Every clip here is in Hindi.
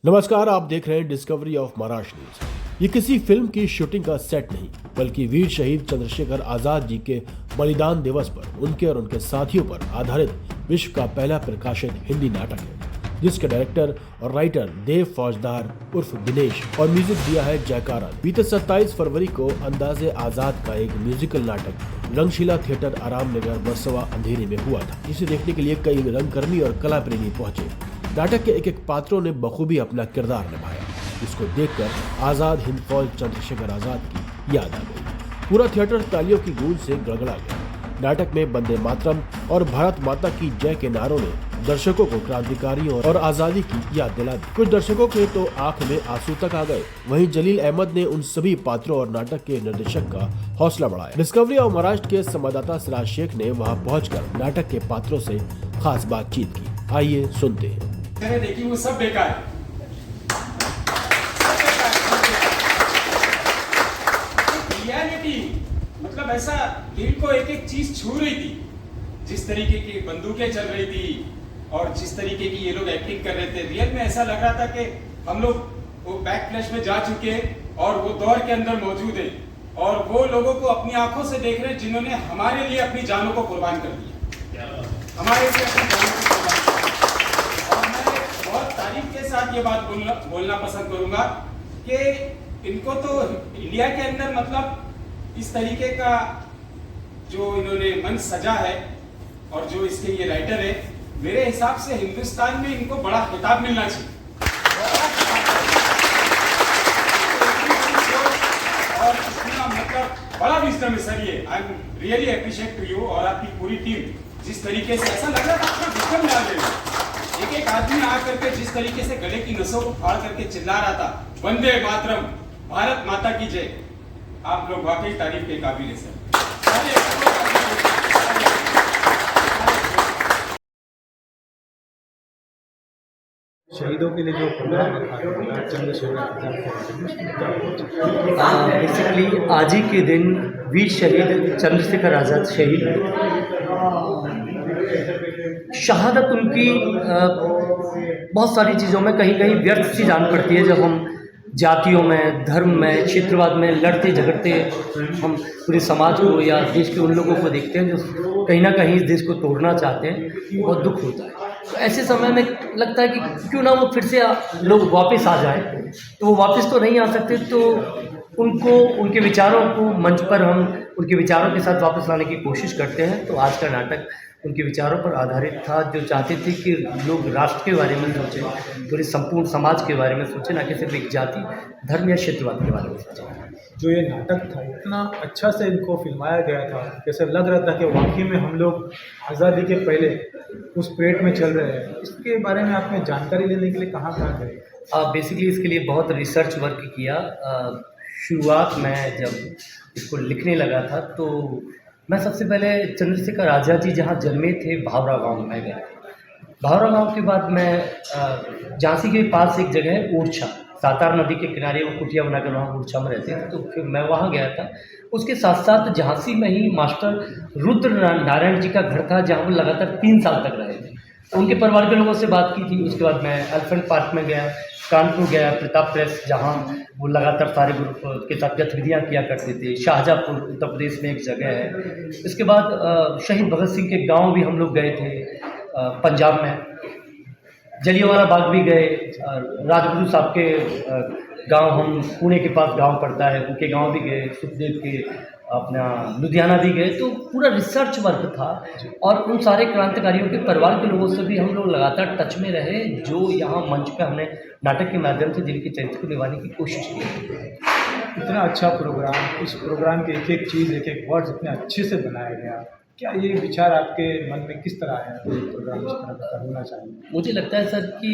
नमस्कार, आप देख रहे हैं डिस्कवरी ऑफ महाराष्ट्र न्यूज। ये किसी फिल्म की शूटिंग का सेट नहीं, बल्कि वीर शहीद चंद्रशेखर आजाद जी के बलिदान दिवस पर उनके और उनके साथियों पर आधारित विश्व का पहला प्रकाशित हिंदी नाटक है, जिसके डायरेक्टर और राइटर देव फौजदार उर्फ दिनेश और म्यूजिक दिया है जयकारा। बीते 27 फरवरी को अंदाजे आजाद का एक म्यूजिकल नाटक रंगशिला थिएटर आराम नगर बरसवा अंधेरी में हुआ था, जिसे देखने के लिए कई रंगकर्मी और कला प्रेमी पहुंचे। नाटक के एक एक पात्रों ने बखूबी अपना किरदार निभाया, जिसको देखकर आजाद हिंद फौज चंद्रशेखर आजाद की याद आ गई। पूरा थिएटर तालियों की गूंज से गड़गड़ा गया। नाटक में वंदे मातरम और भारत माता की जय के नारों ने दर्शकों को क्रांतिकारियों और आजादी की याद दिला दी। कुछ दर्शकों के तो आंख में आंसू तक आ गए। वहीं जलील अहमद ने उन सभी पात्रों और नाटक के निर्देशक का हौसला बढ़ाया। डिस्कवरी ऑफ महाराष्ट्र के संवाददाता सिराज शेख ने वहां पहुंचकर नाटक के पात्रों से खास बातचीत की। आइए सुनते हैं। मैंने देखी वो सब बेकार है। रियलिटी मतलब ऐसा दिल को एक एक चीज छू रही थी। जिस तरीके की बंदूकें चल रही थी और जिस तरीके की ये लोग एक्टिंग कर रहे थे, रियल में ऐसा लग रहा था कि हम लोग वो बैक फ्लैश में जा चुके और वो दौर के अंदर मौजूद है और वो लोगों को अपनी आंखों से देख रहे हैं जिन्होंने हमारे लिए अपनी जानों को कुर्बान कर दिया, हमारे लिए अपनी जानों को कुर्बान कर दिया। और मैं बहुत तारीफ के साथ ये बात बोलना पसंद करूंगा कि इनको तो इंडिया के अंदर मतलब इस तरीके का जो इन्होंने मन सजा है और जो इसके ये राइटर है, मेरे हिसाब से हिंदुस्तान में इनको बड़ा खिताब मिलना चाहिए। और इतना मतलब बड़ा विजडम है सर ये। I am really appreciate to you और आपकी पूरी टीम। जिस तरीके से ऐसा लग रहा था अपना विजडम डाल रहे हैं। एक एक आदमी आकर के जिस तरीके से गले की नसों को फाड़ करके चिल्ला रहा था, वंदे मातरम, भारत माता की जय। आप लोग वाकई तारीफ के काबिल है सर। शहीदों के लिए जो प्रोग्राम रखा चंद्रशेखर बेसिकली आज ही के दिन वीर शहीद चंद्रशेखर आज़ाद शहीद शहादत उनकी बहुत सारी चीज़ों में कहीं कहीं व्यर्थ सी जान पड़ती है। जब हम जातियों में, धर्म में, क्षेत्रवाद में लड़ते झगड़ते हम पूरे समाज को या देश के उन लोगों को देखते हैं जो कहीं ना कहीं इस देश को तोड़ना चाहते हैं, बहुत दुख होता है। तो ऐसे समय में लगता है कि क्यों ना वो फिर से लोग वापस आ जाएं। तो वो वापस तो नहीं आ सकते, तो उनको, उनके विचारों को मंच पर हम उनके विचारों के साथ वापस लाने की कोशिश करते हैं। तो आज का नाटक उनके विचारों पर आधारित था, जो चाहते थे कि लोग राष्ट्र के बारे में सोचें, पूरे संपूर्ण समाज के बारे में सोचें, ना कि सिर्फ एक जाति, धर्म या क्षेत्रवाद के बारे में सोचें। जो ये नाटक था इतना अच्छा से इनको फिल्माया गया था, जैसे लग रहा था कि वाकई में हम लोग आज़ादी के पहले उस परेड में चल रहे हैं। इसके बारे में आपने जानकारी लेने के लिए कहाँ गए? बेसिकली इसके लिए बहुत रिसर्च वर्क किया। शुरुआत में जब इसको लिखने लगा था तो मैं सबसे पहले चंद्रशेखर आज़ाद जी जहाँ जन्मे थे भावरा गांव में गया। भावरा गांव के बाद मैं झांसी के पास एक जगह है ओरछा, सातार नदी के किनारे वो कुटिया बनाकर वहाँ ओरछा में रहते थे, तो फिर मैं वहाँ गया था। उसके साथ साथ झांसी में ही मास्टर रुद्र नारायण जी का घर था, जहाँ वो लगातार 3 साल तक रहे थे। तो उनके परिवार के लोगों से बात की थी। उसके बाद मैं एलिफेंट पार्क में गया, कानपुर गया, प्रताप प्रेस जहाँ वो लगातार सारे ग्रुप के साथ गतिविधियाँ किया करते थे। शाहजहाँपुर उत्तर प्रदेश में एक जगह है। इसके बाद शहीद भगत सिंह के गांव भी हम लोग गए थे, पंजाब में जलियांवाला बाग भी गए। राजगुरु साहब के गांव, हम पुणे के पास गांव पड़ता है, उनके गांव भी गए। सुखदेव के अपना लुधियाना भी गए। तो पूरा रिसर्च वर्क था और उन सारे क्रांतिकारियों के परिवार के लोगों से भी हम लोग लगातार टच में रहे, जो यहाँ मंच पे हमने नाटक के माध्यम से जिनके चरित्र को निभाने की कोशिश की। इतना अच्छा प्रोग्राम, इस प्रोग्राम की एक एक चीज़, एक एक वर्ड इतने अच्छे से बनाया गया। क्या ये विचार आपके मन में किस तरह आया कि प्रोग्राम इस तरह का होना चाहिए? मुझे लगता है सर कि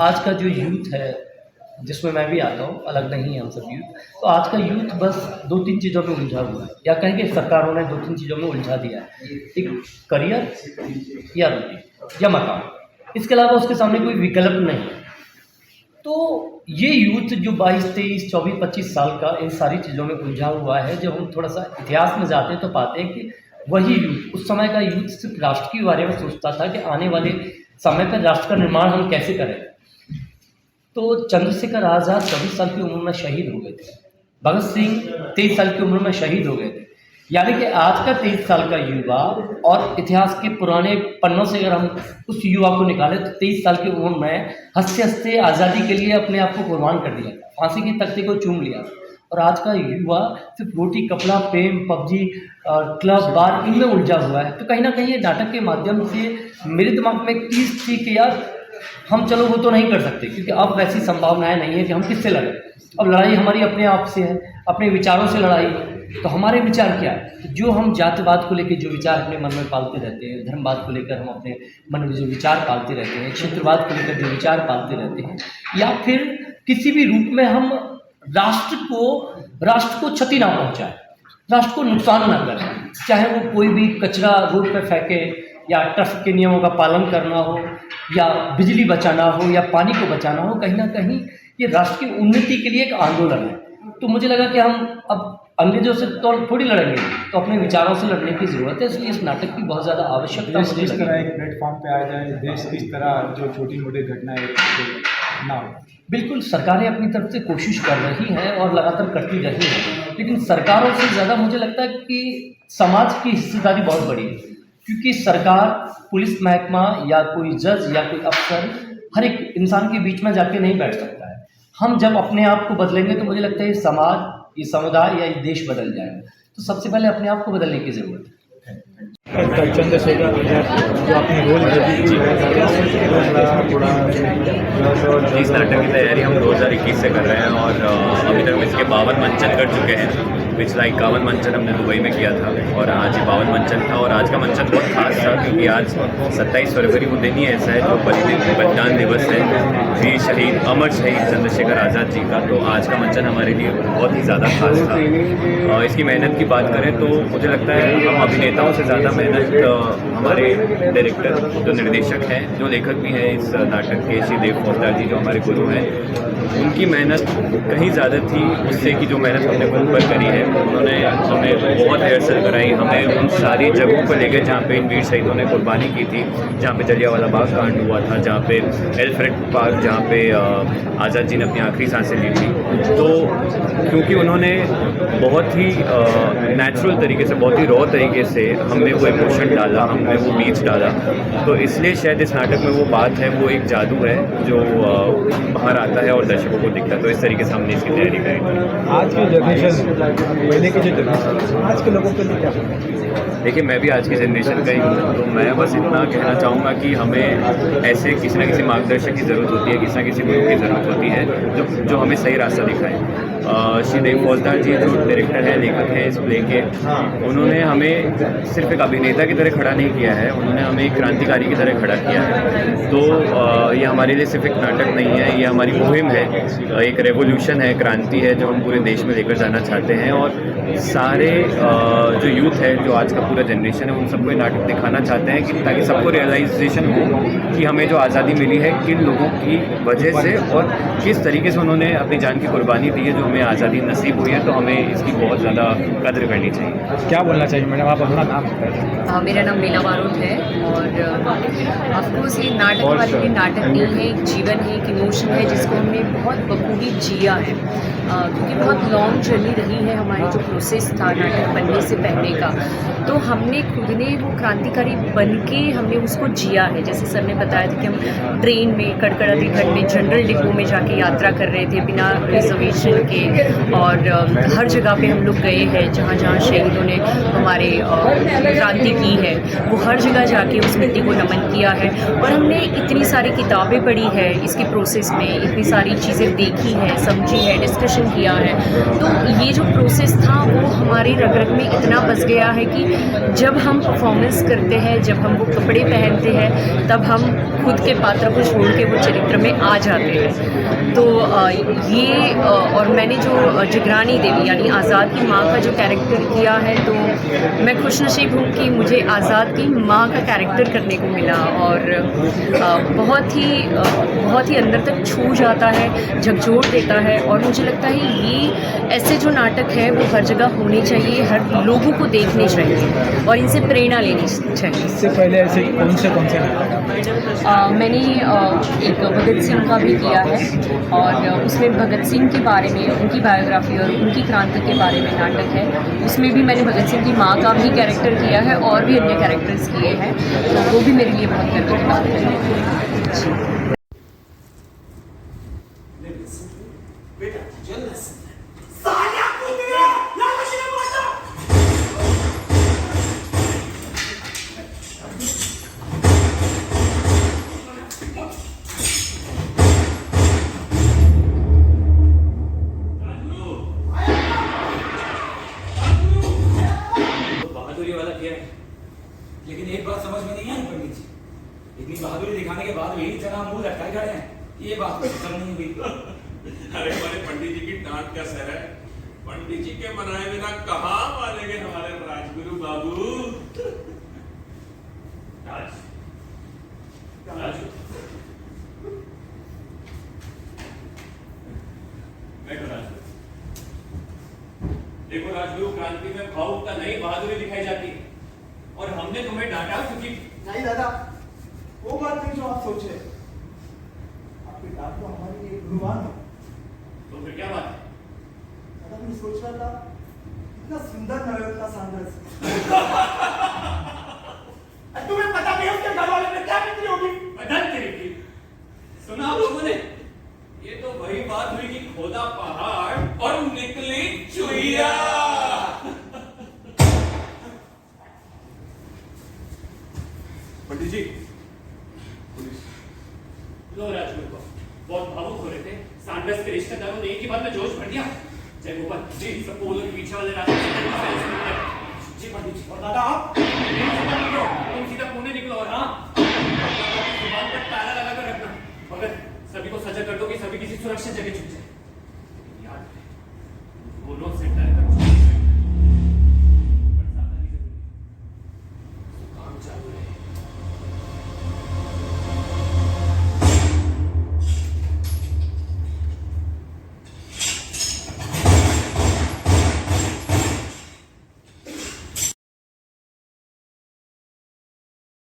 आज का जो यूथ है, जिसमें मैं भी आता हूँ, अलग नहीं है हम सब यूथ, तो आज का यूथ बस 2-3 चीज़ों में उलझा हुआ है, या कहेंगे सरकारों ने 2-3 चीज़ों में उलझा दिया है। एक करियर या रोटी या मकान, इसके अलावा उसके सामने कोई विकल्प नहीं है। तो ये यूथ जो 22, 23, 24, 25 साल का इन सारी चीज़ों में उलझा हुआ है, जब हम थोड़ा सा इतिहास में जाते हैं तो पाते हैं कि वही यूथ, उस समय का यूथ सिर्फ राष्ट्र के बारे में सोचता था कि आने वाले समय पर राष्ट्र का निर्माण हम कैसे करें। तो चंद्रशेखर आज़ाद 24 साल की उम्र में शहीद हो गए थे। भगत सिंह 23 साल की उम्र में शहीद हो गए थे। यानी कि आज का 23 साल का युवा और इतिहास के पुराने पन्नों से अगर हम उस युवा को निकालें तो 23 साल की उम्र में हंसते हंसते आज़ादी के लिए अपने आप को कुर्बान कर दिया, फांसी की तख्ती को चूम लिया। और आज का युवा सिर्फ रोटी कपड़ा प्रेम पबजी क्लब बार इनमें उलझा हुआ है। तो कहीं ना कहीं ये नाटक के माध्यम से मेरे दिमाग में एक चीज़ थी कि यार हम चलो वो तो नहीं कर सकते, क्योंकि अब वैसी संभावनाएं नहीं है कि हम किससे लड़ें। अब लड़ाई हमारी अपने आप से है, अपने विचारों से लड़ाई। तो हमारे विचार क्या है? तो जो हम जातिवाद को लेकर जो विचार अपने मन में पालते रहते हैं, धर्मवाद को लेकर हम अपने मन में जो विचार पालते रहते हैं, क्षेत्रवाद को लेकर जो विचार पालते रहते हैं, या फिर किसी भी रूप में हम राष्ट्र को क्षति ना पहुंचाए, राष्ट्र को नुकसान ना करें, चाहे वो कोई भी कचरा रोड पर फेंके या ट्रैफिक के नियमों का पालन करना हो या बिजली बचाना हो या पानी को बचाना हो, कहीं ना कहीं ये राष्ट्र की उन्नति के लिए एक आंदोलन है। तो मुझे लगा कि हम अब अंग्रेजों से तो थोड़ी लड़ेंगे, तो अपने विचारों से लड़ने की ज़रूरत है। इसलिए इस नाटक की बहुत ज़्यादा आवश्यकता देश मुझे किस लगी। तरह एक प्लेटफॉर्म पे आ जाए, देश किस तरह जो छोटी मोटी घटनाएं ना हो। बिल्कुल सरकारें अपनी तरफ से कोशिश कर रही हैं और लगातार करती रही हैं, लेकिन सरकारों से ज़्यादा मुझे लगता है कि समाज की हिस्सेदारी बहुत बड़ी है, क्योंकि सरकार, पुलिस महकमा या कोई जज या कोई अफसर हर एक इंसान के बीच में जाके नहीं बैठ सकता है। हम जब अपने आप को बदलेंगे तो मुझे लगता है ये समाज, ये समुदाय या ये देश बदल जाएगा। तो सबसे पहले अपने आप को बदलने की ज़रूरत है। चंद्रशेखर आज़ाद जो आपने रोल इस नाटक की तैयारी हम 2021 से कर रहे हैं और अभी तक इसके 52 मंचन कर चुके हैं। पिछला 51 मंचन हमने दुबई में किया था और आज ये 52 मंचन था। और आज का मंचन बहुत खास था क्योंकि आज 27 फरवरी को दिन ही ऐसा है जो बलिदान दिवस है वीर शहीद अमर शहीद चंद्रशेखर आज़ाद जी का। तो आज का मंचन हमारे लिए बहुत ही ज़्यादा खास था। इसकी मेहनत की बात करें तो मुझे लगता है हम अभिनेताओं से ज़्यादा मेहनत हमारे डायरेक्टर, जो निर्देशक हैं, जो लेखक भी हैं इस नाटक के, श्री देव फौजदार जी जो हमारे गुरु हैं, उनकी मेहनत कहीं ज़्यादा थी उससे कि जो मेहनत हमने खुद पर करी है। उन्होंने हमें बहुत रिहर्सल कराई, हमें उन सारी जगहों पर ले गए जहाँ पे इन वीर शहीदों ने कुर्बानी की थी, जहाँ पे जलियांवाला बाग कांड हुआ था, जहाँ पे एल्फ्रेड पार्क, जहाँ पे आज़ाद जी ने अपनी आखिरी सांसें ली थी। तो क्योंकि उन्होंने बहुत ही नेचुरल तरीके से, बहुत ही रॉ तरीके से हमने वो इमोशन डाला, हमने वो बीच डाला, तो इसलिए शायद इस नाटक में वो बात है, वो एक जादू है जो बाहर आता है और दर्शकों को दिखता है। तो इस तरीके से हमने इसकी तैयारी करी थी। आज की जनरेशन, पहले की जो जनरेशन, आज के लोगों के लिए क्या? देखिए, मैं भी आज की जनरेशन का ही हूँ, तो मैं बस इतना कहना चाहूँगा कि हमें ऐसे किसी न किसी मार्गदर्शक की ज़रूरत होती है, किसी न किसी गुरु की ज़रूरत होती है जो हमें सही रास्ता दिखाए। श्री देव फौजदार जी जो डायरेक्टर हैं, लेखक हैं इस प्ले के, उन्होंने हमें सिर्फ एक अभिनेता की तरह खड़ा नहीं किया है, उन्होंने हमें एक क्रांतिकारी की तरह खड़ा किया है। तो ये हमारे लिए सिर्फ एक नाटक नहीं है, ये हमारी मुहिम है, एक रेवोल्यूशन है, क्रांति है जो हम पूरे देश में लेकर जाना चाहते हैं। और सारे जो यूथ है, जो आज का पूरा जनरेशन है, उन सबको ये नाटक दिखाना चाहते हैं कि ताकि सबको रियलाइजेशन हो कि हमें जो आज़ादी मिली है किन लोगों की वजह से और किस तरीके से उन्होंने अपनी जान की कुर्बानी दी है, जो हमें आज़ादी नसीब हुई है। तो हमें इसकी बहुत ज़्यादा कदर करनी चाहिए। क्या बोलना चाहिए मैडम, आप अपना नाम बताएं। मेरा नाम मीना बारोट है और ऑफकोर्स ये नाटक वाले लिए नाटक नहीं है, एक जीवन है, एक इमोशन है जिसको हमने बहुत बखूबी जिया है, क्योंकि बहुत लॉन्ग जर्नी रही है हमारी जो प्रोसेस था नाटक बनने से पहले का। तो हमने खुद ने वो क्रांतिकारी बन के हमने उसको जिया है। जैसे सर ने बताया था कि हम ट्रेन में कड़कड़ाती ठंड में जनरल डिपो में जाके यात्रा कर रहे थे बिना रिजर्वेशन के, और हर जगह पे हम लोग गए हैं जहाँ जहाँ शहीदों ने हमारे क्रांति की है, वो हर जगह जाके उस मिट्टी को नमन किया है। और हमने इतनी सारी किताबें पढ़ी है इसके प्रोसेस में, इतनी सारी चीज़ें देखी है, समझी है, डिस्कशन किया है। तो ये जो प्रोसेस था वो हमारी रग रग में इतना बस गया है कि जब हम परफॉर्मेंस करते हैं, जब हम वो कपड़े पहनते हैं, तब हम खुद के पात्र को छोड़ के वो चरित्र में आ जाते हैं। तो ये और मैंने जो जिगरानी देवी यानी आज़ाद की माँ का जो कैरेक्टर किया है, तो मैं खुशनसीब हूँ कि मुझे आज़ाद की माँ का कैरेक्टर करने को मिला और बहुत ही अंदर तक छू जाता है, झकझोर देता है। और मुझे लगता है ये ऐसे जो नाटक है वो हर जगह होने चाहिए, हर लोगों को देखने चाहिए और इनसे प्रेरणा लेनी चाहिए। इससे पहले ऐसे कौन से नाटक आप मैंने एक भगत सिंह का भी किया है और उसमें भगत सिंह के बारे में, उनकी बायोग्राफी और उनकी क्रांति के बारे में नाटक है। उसमें भी मैंने भगत सिंह की माँ का भी कैरेक्टर किया है और भी अन्य कैरेक्टर्स किए हैं, तो वो भी मेरे लिए बहुत गर्व की बात है। बहादुरी वाला किया है, लेकिन एक बात समझ में नहीं आई पंडित जी, इतनी बहादुरी दिखाने के बाद भी जना मुंह लटकाए खड़े हैं, ये बात खत्म नहीं हुई। अरे हमारे पंडित जी की डांट का सर है, पंडित जी के मनाए बिना कहाँ मानेंगे हमारे राजगुरु बाबू। देखो राजगुरु, क्रांति में भावुकता नहीं बहादुरी दिखाई जाती है, और हमने तुम्हें डांटा क्योंकि नहीं दादा, वो बात नहीं जो आप सोचे। आपकी डांट तो हमारी एक गुरुवान है। तो फिर क्या बात है? दादा मैं सोच रहा था, इतना सुंदर नवरत्ना सांद्रस। तुम्हें पता नहीं उसके घर वाले ने क्या बिक्री होगी? बदन की सुना आप लोगों ने? ये तो वही बात हुई कि खोदा पहाड़ और निकली चुईया। पंडित जी, लो राजगुरु को बहुत भावुक हो रहे थे, सांडस के रिश्तेदारों ने एक ही बात में जोश भर दिया। जय गोपाल जी, सब बोलो कि पीछे वाले रास्ते से जी पंडित जी। और दादा आप तुम सीधा पुणे निकलो और हाँ, जुबान पर ताला लगा कर रखना, मगर सभी को सजग कर दो कि सभी किसी सुरक्षित जगह छुप जाए।